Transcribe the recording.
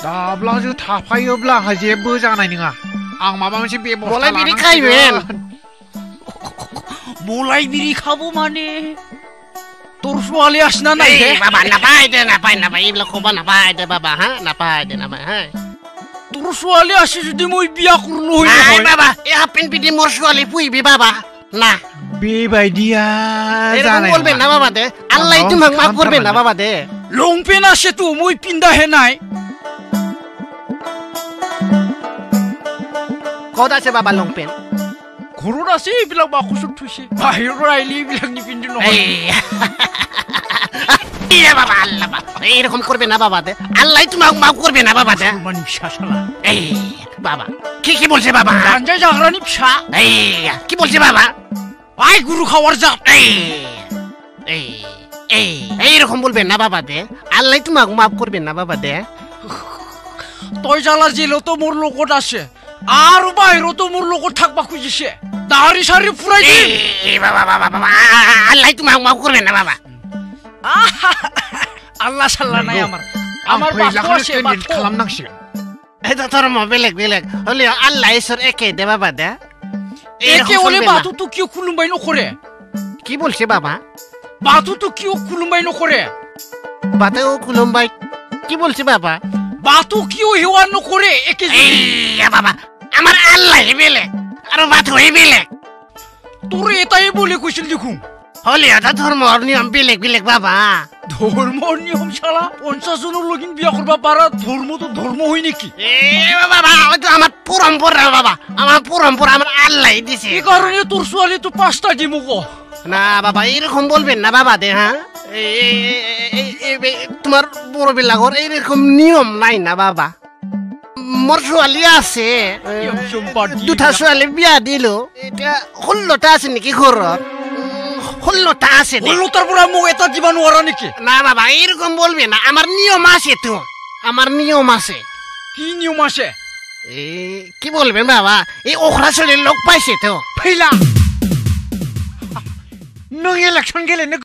दाब्लाजों थाफायोब्ला आंहा जेबो जानाय नङा आं माबा मोनसे बेबस्था मलाय बिरि खायगोन मलाय बिरि खाबो माने তোর ছোৱালী আছে না নাই এই বাবা নাপায় দে এইবিলাক কবা নাপায় দে বাবা হা নাপায় দে হা তোর ছোৱালী আছে যদি মই বিয়া করলো হই নাই বাবা এই হাফ পিটি মোর ছোৱালী পুইবি বাবা না बेबायदिया এরকম বলবেন না বাবা দে আল্লাহ তোমাকে মাফ করবে না বাবা দে লংপেন আছে তো মই পিন্দা হে নাই কত আছে বাবা লংপেন ঘৰত আছে এইবিলাক বাকচত থৈছে বাহিৰৰ আইলি এইবিলাক নিপিন্ধি নহয় ইয়ে বাবা আল্লাহ এরকম করবে না বাবা দে আল্লাহ তোমাকে মাফ করবে না বাবা দে মানে শাশালা এই বাবা কি বলছে বাবা গাঞ্জা জাগরানি ফসা এই কি বলছে বাবা আই গুরু খাওয়ার যা এইরকম বলবেন না বাবা দে আল্লাহ তোমাকে মাফ করবেন না বাবা দে তই জ্বালা জেলো তো মোর লগত আছে আর বাহিরও তো মোর লগত থাকবা খুঁজিছে দাড়ি সারি ফুরাই দিন বাবা আল্লাহ তোমাকে মাফ করবেন না বাবা আল্লাহ সাল্লাহ নাই আমার বাস্তু আছে খালামনাंसिगोन এটা ধর্ম বেলেগ হলে আল্লাহ ঈশ্বর একে দে বাবা দে একে হলে বাতু তো কিউ খুলুমবাই নকরে কি বলছে বাবা বাতু তো কিউ খুলুমবাই নকরে বাতেও খুলুমবাই কি বলছে বাবা বাতু কিউ হেওয়ান নকরে একে যদি বাবা আমার আল্লাহ বেলেগ আর বাতু বেলেগ তোর এটাই বলে কইছিল দেখুন হলে এটা ধর্ম নিয়ম বেলেগ বাবা ধর্মর নিয়ম শালা 50 জনের লগিন বিয়া করবা পারা ধর্ম তো ধর্ম হই নাকি বাবা ওটা আমার পরম্পরা বাবা আমার পরম্পরা আমার আল্লাহ দিছে এই কারণে তোর ছোৱালী তো 5টা দিমুগো না বাবা এরকম বলবেন না বাবা দে হ্যাঁ তোমার বড় বিলাগর এরকম নিয়ম নাই না বাবা মোর ছোৱালী আছে দুটা ছোৱালী বিয়া দিল এটা 16টা আছে নাকি ঘৰত 16টা আছে 16টার পর মোক এটা দিবা নোৱাৰা নাকি না বাবা এরকম বলবে না আমার নিয়ম আছে তো আমার নিয়ম আছে কি নিয়ম আছে কি বলবেন বাবা এই ওখরা ছেলের লোক পাইছে তো फैला नों इलेक्शन गेलेनो